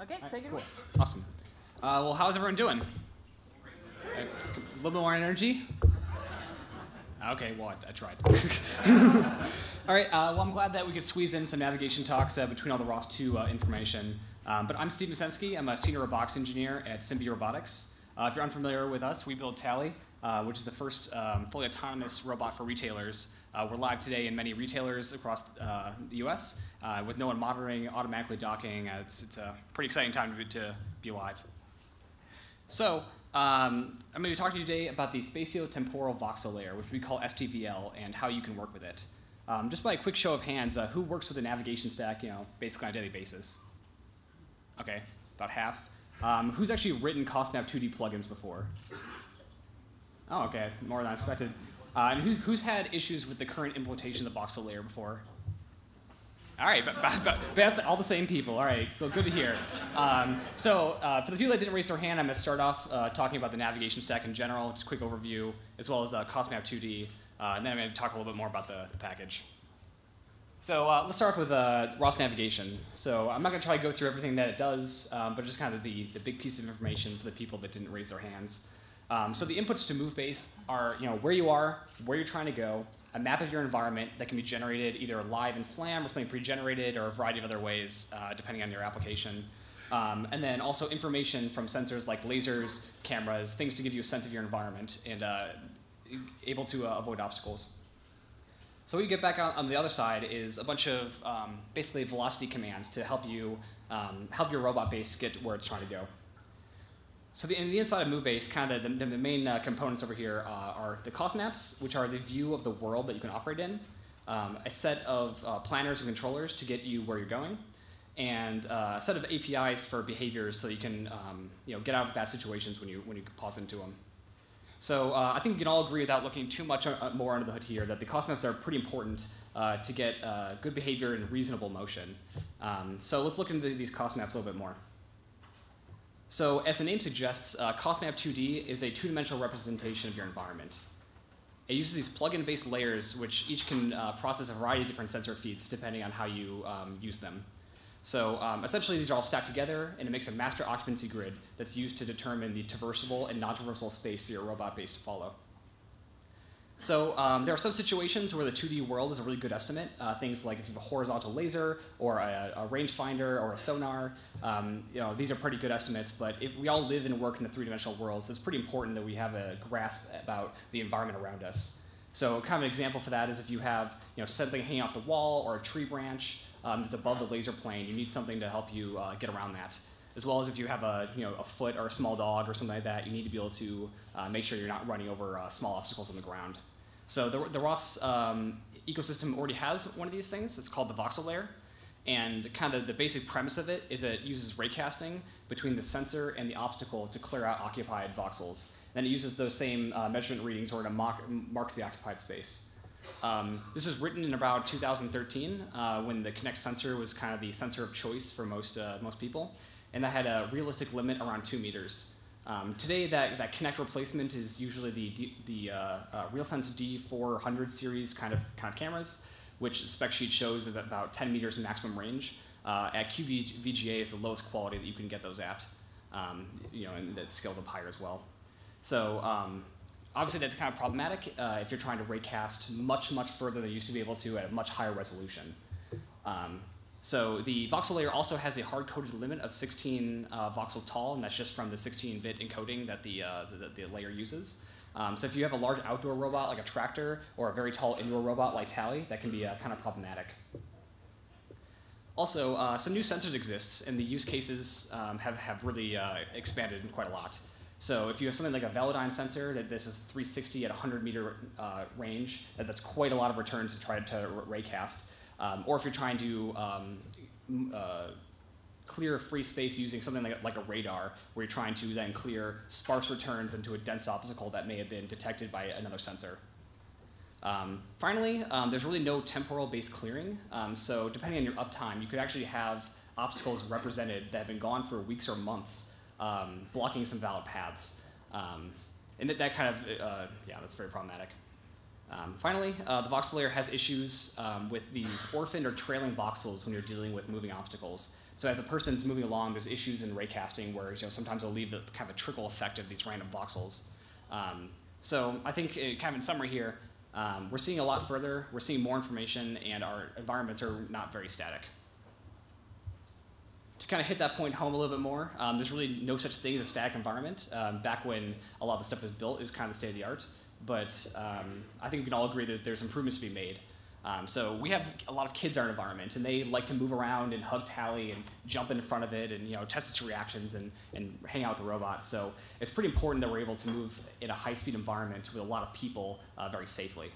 Okay, Right, take it cool. away. Awesome. Well, how's everyone doing? A little bit more energy? Okay, well, I tried. All right, well, I'm glad that we could squeeze in some navigation talks between all the ROS2 information. But I'm Steve Masensky. I'm a senior robotics engineer at Symbi Robotics. If you're unfamiliar with us, we build Tally, which is the first fully autonomous robot for retailers. We're live today in many retailers across the US with no one monitoring, automatically docking. It's a pretty exciting time to be live. So I'm going to be talking to you today about the Spatio Temporal Voxel layer, which we call STVL, and how you can work with it. Just by a quick show of hands, who works with a navigation stack, basically on a daily basis? Okay, about half. Who's actually written CostMap 2D plugins before? Oh, okay, more than I expected. And who's had issues with the current implementation of the Voxel layer before? All right, but all the same people. All right, well, good to hear. So for the people that didn't raise their hand, I'm going to start off talking about the navigation stack in general, just a quick overview, as well as CostMap 2D, and then I'm going to talk a little bit more about the package. So let's start off with ROS navigation. So I'm not going to try to go through everything that it does, but just kind of the big piece of information for the people that didn't raise their hands. So the inputs to MoveBase are where you are, where you're trying to go, a map of your environment that can be generated either live in SLAM or something pre-generated or a variety of other ways, depending on your application. And then also information from sensors like lasers, cameras, things to give you a sense of your environment and able to avoid obstacles. So what you get back on the other side is a bunch of basically velocity commands to help you help your robot base get where it's trying to go. So in the inside of MoveBase, kind of the main components over here are the cost maps, which are the view of the world that you can operate in, a set of planners and controllers to get you where you're going, and a set of APIs for behaviors so you can get out of bad situations when you pause into them. So I think we can all agree without looking too much more under the hood here that the cost maps are pretty important to get good behavior in reasonable motion. So let's look into these cost maps a little bit more. So as the name suggests, CostMap 2D is a two-dimensional representation of your environment. It uses these plugin based layers, which each can process a variety of different sensor feeds depending on how you use them. So essentially, these are all stacked together, and it makes a master occupancy grid that's used to determine the traversable and non-traversable space for your robot base to follow. So there are some situations where the 2D world is a really good estimate. Things like if you have a horizontal laser or a rangefinder or a sonar, these are pretty good estimates. But we all live and work in the three-dimensional world, so it's pretty important that we have a grasp about the environment around us. So kind of an example for that is if you have something hanging off the wall or a tree branch that's above the laser plane, you need something to help you get around that. As well as if you have a foot or a small dog or something like that, you need to be able to make sure you're not running over small obstacles on the ground. So the ROS ecosystem already has one of these things. It's called the Voxel layer. And kind of the basic premise of it is that it uses raycasting between the sensor and the obstacle to clear out occupied voxels. Then it uses those same measurement readings in order to mark the occupied space. This was written in about 2013 when the Kinect sensor was kind of the sensor of choice for most people. And that had a realistic limit around 2 meters. Today, that Kinect replacement is usually the RealSense D400 series kind of cameras, which spec sheet shows about 10 meters maximum range. At QVGA is the lowest quality that you can get those at, and that scales up higher as well. So obviously that's kind of problematic if you're trying to raycast much further than you used to be able to at a much higher resolution. So the voxel layer also has a hard-coded limit of 16 voxels tall, and that's just from the 16-bit encoding that the layer uses. So if you have a large outdoor robot like a tractor or a very tall indoor robot like Tally, that can be kind of problematic. Also, some new sensors exist, and the use cases have really expanded quite a lot. So if you have something like a Velodyne sensor, that this is 360 at 100-meter range, that's quite a lot of return to try to raycast. Or if you're trying to clear free space using something like a radar, where you're trying to then clear sparse returns into a dense obstacle that may have been detected by another sensor. Finally, there's really no temporal-based clearing. So depending on your uptime, you could actually have obstacles represented that have been gone for weeks or months, blocking some valid paths. And that kind of, that's very problematic. Finally, the voxel layer has issues with these orphaned or trailing voxels when you're dealing with moving obstacles. So as a person's moving along, there's issues in raycasting where sometimes it'll leave the kind of a trickle effect of these random voxels. So I think kind of in summary here, we're seeing a lot further, we're seeing more information, and our environments are not very static. To kind of hit that point home a little bit more, there's really no such thing as a static environment. Back when a lot of the stuff was built, it was kind of the state of the art. But I think we can all agree that there's improvements to be made. So we have a lot of kids in our environment, and they like to move around and hug Tally and jump in front of it and test its reactions and hang out with the robot. So it's pretty important that we're able to move in a high-speed environment with a lot of people very safely.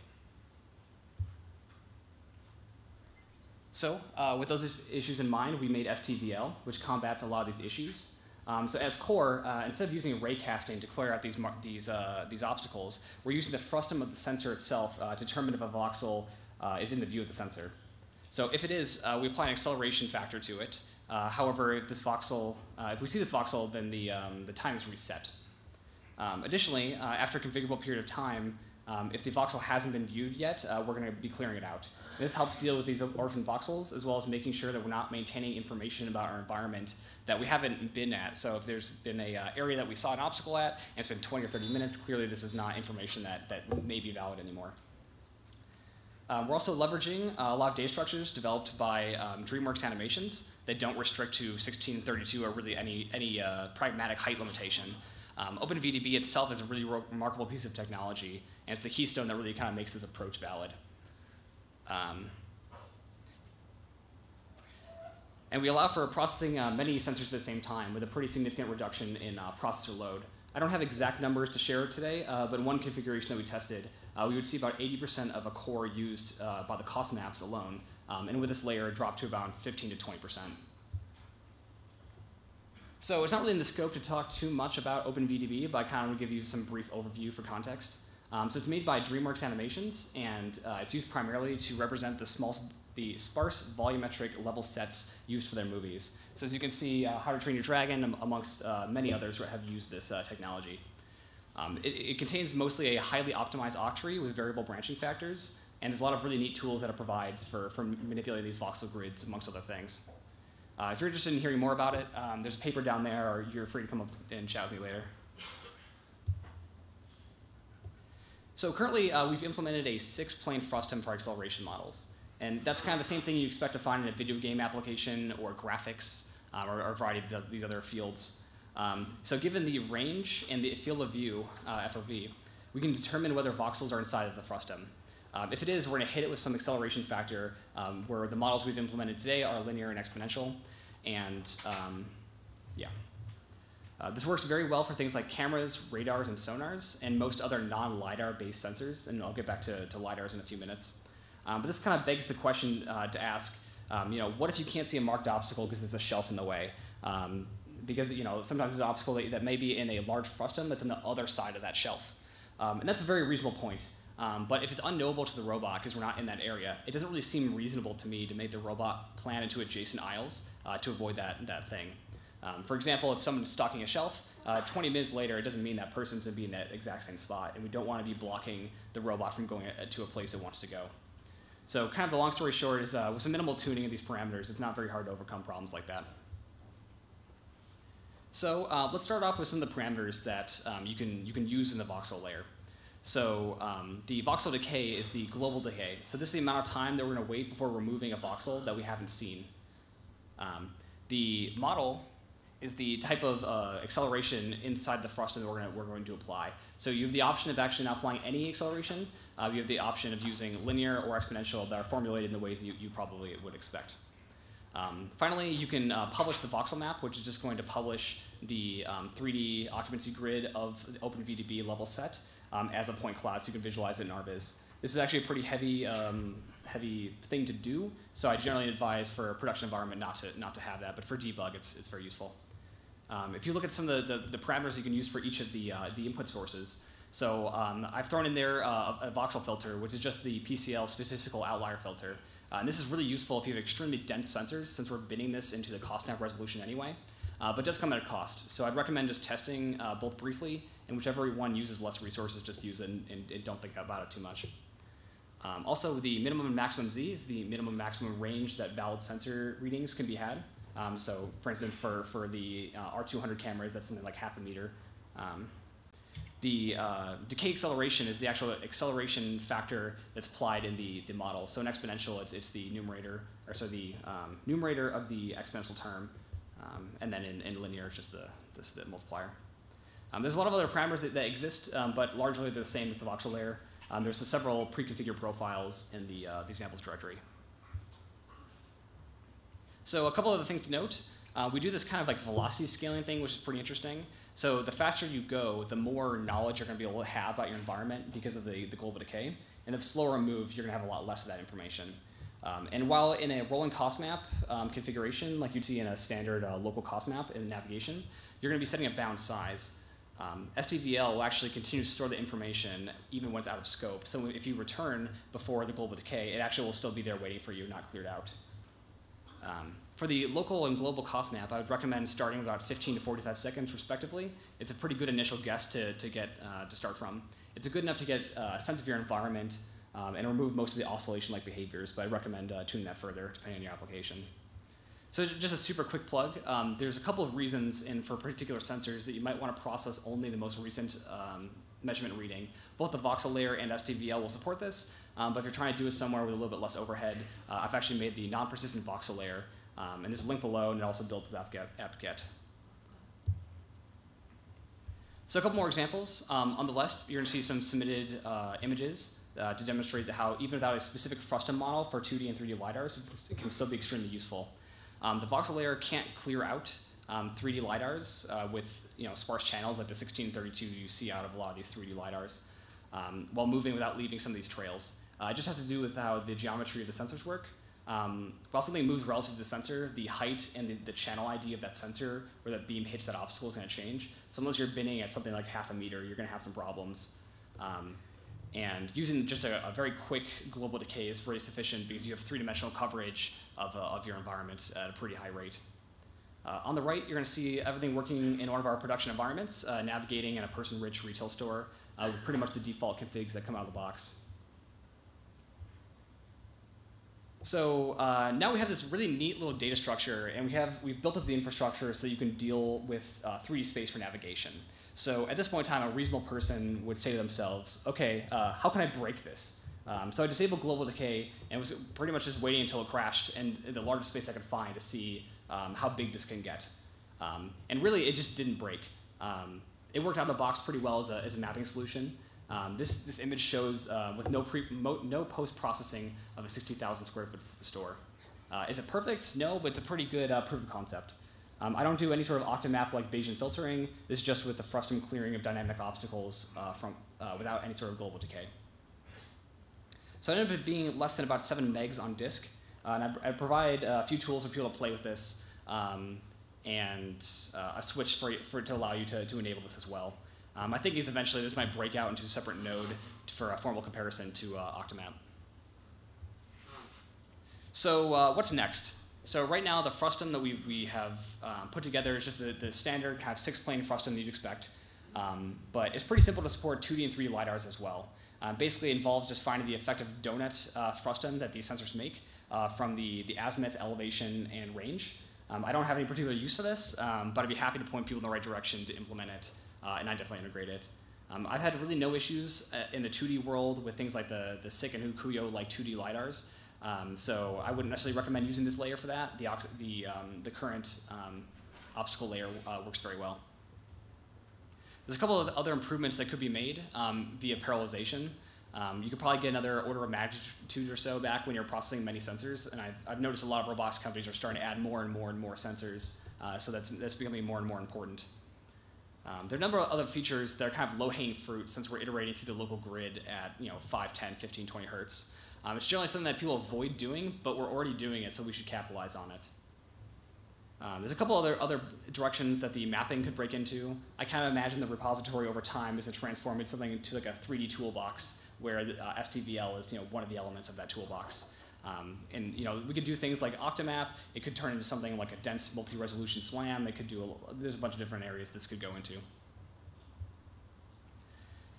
So with those issues in mind, we made STVL, which combats a lot of these issues. So as core, instead of using raycasting to clear out these obstacles, we're using the frustum of the sensor itself to determine if a voxel is in the view of the sensor. So if it is, we apply an acceleration factor to it. However, if we see this voxel, then the time is reset. Additionally, after a configurable period of time, if the voxel hasn't been viewed yet, we're going to be clearing it out. This helps deal with these orphan voxels, as well as making sure that we're not maintaining information about our environment that we haven't been at. So if there's been an area that we saw an obstacle at, and it's been 20 or 30 minutes, clearly this is not information that may be valid anymore. We're also leveraging a lot of data structures developed by DreamWorks animations that don't restrict to 1632 or really any pragmatic height limitation. OpenVDB itself is a really remarkable piece of technology, and it's the keystone that really kind of makes this approach valid. And we allow for processing many sensors at the same time with a pretty significant reduction in processor load. I don't have exact numbers to share today, but in one configuration that we tested, we would see about 80% of a core used by the cost maps alone. And with this layer, it dropped to about 15 to 20%. So it's not really in the scope to talk too much about OpenVDB, but I kind of want to give you some brief overview for context. So it's made by DreamWorks Animations, and it's used primarily to represent the sparse volumetric level sets used for their movies. So as you can see, How to Train Your Dragon, amongst many others, have used this technology. It contains mostly a highly optimized octree with variable branching factors, and there's a lot of really neat tools that it provides for manipulating these voxel grids, amongst other things. If you're interested in hearing more about it, there's a paper down there, or you're free to come up and chat with me later. So currently, we've implemented a 6-plane frustum for acceleration models. And that's kind of the same thing you expect to find in a video game application or graphics or a variety of these other fields. So given the range and the field of view, FOV, we can determine whether voxels are inside of the frustum. If it is, we're going to hit it with some acceleration factor where the models we've implemented today are linear and exponential. And yeah. This works very well for things like cameras, radars, and sonars, and most other non-LiDAR-based sensors. And I'll get back to LiDARs in a few minutes. But this kind of begs the question to ask, what if you can't see a marked obstacle because there's a shelf in the way? Because sometimes there's an obstacle that may be in a large frustum that's on the other side of that shelf. And that's a very reasonable point. But if it's unknowable to the robot because we're not in that area, it doesn't really seem reasonable to me to make the robot plan into adjacent aisles to avoid that thing. For example, if someone's stocking a shelf, 20 minutes later, it doesn't mean that person's going to be in that exact same spot, and we don't want to be blocking the robot from going to a place it wants to go. So kind of the long story short is with some minimal tuning of these parameters, it's not very hard to overcome problems like that. So let's start off with some of the parameters that you can use in the voxel layer. So the voxel decay is the global decay. So this is the amount of time that we're going to wait before removing a voxel that we haven't seen. The model is the type of acceleration inside the frustum that we're going to apply. So you have the option of actually not applying any acceleration. You have the option of using linear or exponential that are formulated in the ways that you probably would expect. Finally, you can publish the voxel map, which is just going to publish the 3D occupancy grid of the OpenVDB level set as a point cloud, so you can visualize it in RViz. This is actually a pretty heavy thing to do, so I generally advise for a production environment not to have that, but for debug, it's very useful. If you look at some of the parameters you can use for each of the input sources, so I've thrown in there a voxel filter, which is just the PCL statistical outlier filter. And this is really useful if you have extremely dense sensors, since we're binning this into the cost map resolution anyway, but it does come at a cost. So I'd recommend just testing both briefly, and whichever one uses less resources, just use it and don't think about it too much. Also, the minimum and maximum Z is the minimum and maximum range that valid sensor readings can be had. So for instance, for the R200 cameras, that's something like half a meter. The decay acceleration is the actual acceleration factor that's applied in the model. So in exponential, it's the numerator, or so the numerator of the exponential term, and then in linear, it's just the multiplier. There's a lot of other parameters that exist, but largely they're the same as the voxel layer. There's several pre-configured profiles in the examples directory. So a couple other things to note. We do this kind of like velocity scaling thing, which is pretty interesting. So the faster you go, the more knowledge you're going to be able to have about your environment because of the global decay. And the slower you move, you're going to have a lot less of that information. And while in a rolling cost map configuration, like you'd see in a standard local cost map in navigation, you're going to be setting a bound size. SDVL will actually continue to store the information even when it's out of scope. So if you return before the global decay, it actually will still be there waiting for you, not cleared out. For the local and global cost map, I would recommend starting about 15 to 45 seconds respectively. It's a pretty good initial guess to start from. It's good enough to get a sense of your environment and remove most of the oscillation-like behaviors, but I recommend tuning that further depending on your application. So just a super quick plug, there's a couple of reasons for particular sensors that you might want to process only the most recent measurement reading. Both the voxel layer and SDVL will support this, but if you're trying to do it somewhere with a little bit less overhead, I've actually made the non-persistent voxel layer, and there's a link below, and it also builds with apt-get. So a couple more examples. On the left, you're going to see some submitted images to demonstrate how even without a specific frustum model for 2D and 3D LiDARs, it can still be extremely useful. The voxel layer can't clear out 3D LiDARs with sparse channels like the 1632 you see out of a lot of these 3D LiDARs while moving without leaving some of these trails. It just has to do with how the geometry of the sensors work. While something moves relative to the sensor, the height and the channel ID of that sensor where that beam hits that obstacle is going to change. So unless you're binning at something like half a meter, you're going to have some problems. And using just a very quick global decay is pretty sufficient because you have three-dimensional coverage of your environment at a pretty high rate. On the right, you're going to see everything working in one of our production environments, navigating in a person-rich retail store with pretty much the default configs that come out of the box. So now we have this really neat little data structure, and we've built up the infrastructure so you can deal with 3D space for navigation. So at this point in time, a reasonable person would say to themselves, okay, how can I break this? So I disabled global decay and was pretty much just waiting until it crashed and the largest space I could find to see how big this can get. And really, it just didn't break. It worked out of the box pretty well as a mapping solution. This image shows with no post-processing of a 60,000 square foot store. Is it perfect? No, but it's a pretty good proof of concept. I don't do any sort of octamap-like Bayesian filtering. This is just with the frustum clearing of dynamic obstacles without any sort of global decay. So I ended up being less than about 7 megs on disk. And I provide a few tools for people to play with this and a switch to allow you to enable this as well. I think eventually this might break out into a separate node for a formal comparison to octamap. So what's next? So right now, the frustum that we have put together is just the standard kind of 6-plane frustum that you'd expect. But it's pretty simple to support 2D and 3D LiDARs as well. Basically, it involves just finding the effective donut frustum that these sensors make from the azimuth, elevation, and range. I don't have any particular use for this, but I'd be happy to point people in the right direction to implement it, and I definitely integrate it. I've had really no issues in the 2D world with things like the SICK and Hukuyo like 2D LiDARs. So I wouldn't necessarily recommend using this layer for that. The current obstacle layer works very well. There's a couple of other improvements that could be made via parallelization. You could probably get another order of magnitude or so back when you're processing many sensors. And I've noticed a lot of robotics companies are starting to add more and more and more sensors. So that's becoming more and more important. There are a number of other features that are kind of low-hanging fruit since we're iterating through the local grid at 5, 10, 15, 20 hertz. It's generally something that people avoid doing, but we're already doing it, so we should capitalize on it. There's a couple other directions that the mapping could break into. I kind of imagine the repository over time is to transform into something into like a 3D toolbox where SDVL is one of the elements of that toolbox. And we could do things like octamap. It could turn into something like a dense multi-resolution SLAM. It could do there's a bunch of different areas this could go into.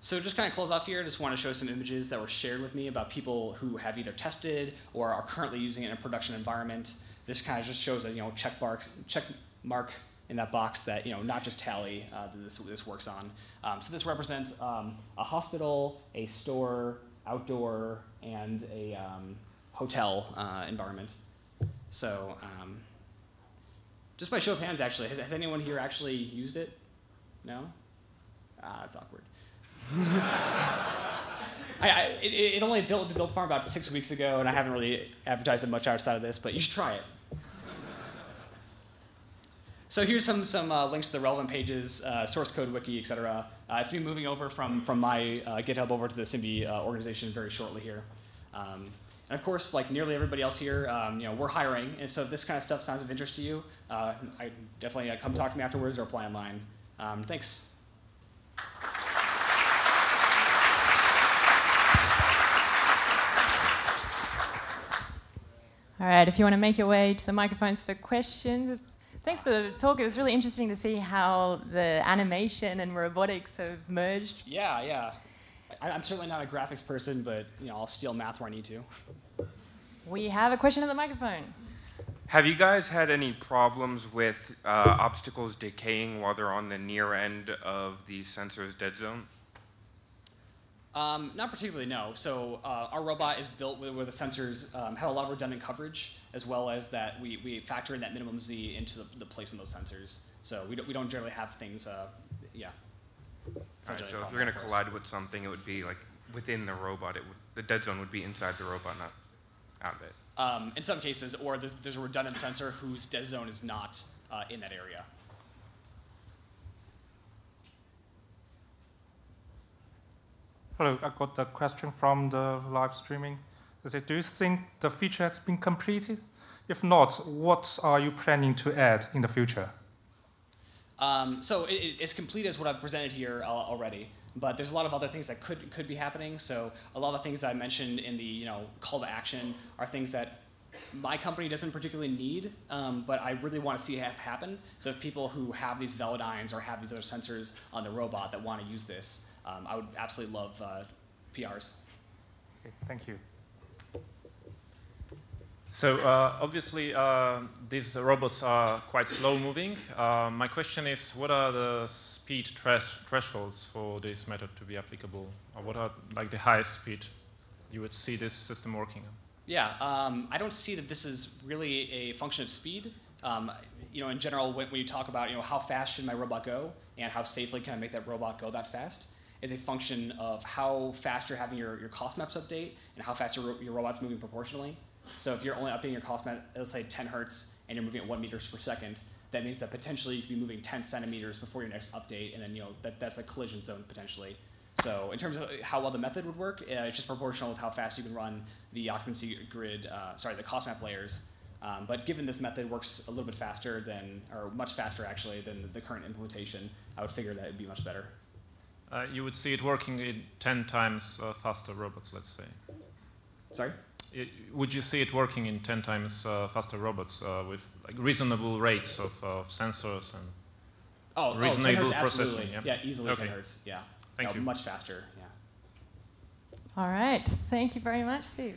So just kind of close off here, I just want to show some images that were shared with me about people who have either tested or are currently using it in a production environment. This kind of just shows a check mark in that box that not just Tally that this works on. So this represents a hospital, a store, outdoor, and a hotel environment. So just by show of hands, actually, has anyone here actually used it? No? That's awkward. It only built the build farm about 6 weeks ago, and I haven't really advertised it much outside of this, but you should try it. So here's some links to the relevant pages, source code, wiki, etc. It's me moving over from my GitHub over to the Simbi organization very shortly here. And of course, like nearly everybody else here, we're hiring, and so if this kind of stuff sounds of interest to you, I definitely come talk to me afterwards or apply online. Thanks. All right, if you want to make your way to the microphones for questions. Thanks for the talk. It was really interesting to see how the animation and robotics have merged. Yeah. I'm certainly not a graphics person, but I'll steal math where I need to. We have a question at the microphone. Have you guys had any problems with obstacles decaying while they're on the near end of the sensor's dead zone? Not particularly, no. So our robot is built where the sensors have a lot of redundant coverage, as well as that we factor in that minimum Z into the placement of those sensors. So we don't generally have things, yeah. All right, so if you're going to collide with something, it would be like within the robot. The dead zone would be inside the robot, not out of it. In some cases, or there's a redundant sensor whose dead zone is not in that area. Hello, I got a question from the live streaming. They say, do you think the feature has been completed? If not, what are you planning to add in the future? So it's complete as what I've presented here already, but there's a lot of other things that could be happening. So a lot of the things I mentioned in the call to action are things that my company doesn't particularly need, but I really want to see have happen. So if people who have these Velodynes or have these other sensors on the robot that want to use this, I would absolutely love PRs. Okay, thank you. So obviously, these robots are quite slow moving. My question is, what are the speed thresholds for this method to be applicable? Or what are like the highest speed you would see this system working on? Yeah, I don't see that this is really a function of speed. In general, when you talk about how fast should my robot go and how safely can I make that robot go that fast, is a function of how fast you're having your cost maps update and how fast your robot's moving proportionally. So if you're only updating your cost map, let's say 10 hertz, and you're moving at 1 meters per second, that means that potentially you could be moving 10 centimeters before your next update, and then that's a collision zone potentially. So in terms of how well the method would work, it's just proportional with how fast you can run the occupancy grid, the cost map layers. But given this method works a little bit faster or much faster actually than the current implementation, I would figure that it'd be much better. You would see it working in 10 times faster robots, let's say. Sorry? Would you see it working in 10 times faster robots with like reasonable rates of sensors and reasonable 10 hertz, processing? Absolutely. Yeah, easily okay. 10 hertz. Yeah. Thank you. Much faster. Yeah. All right. Thank you very much, Steve.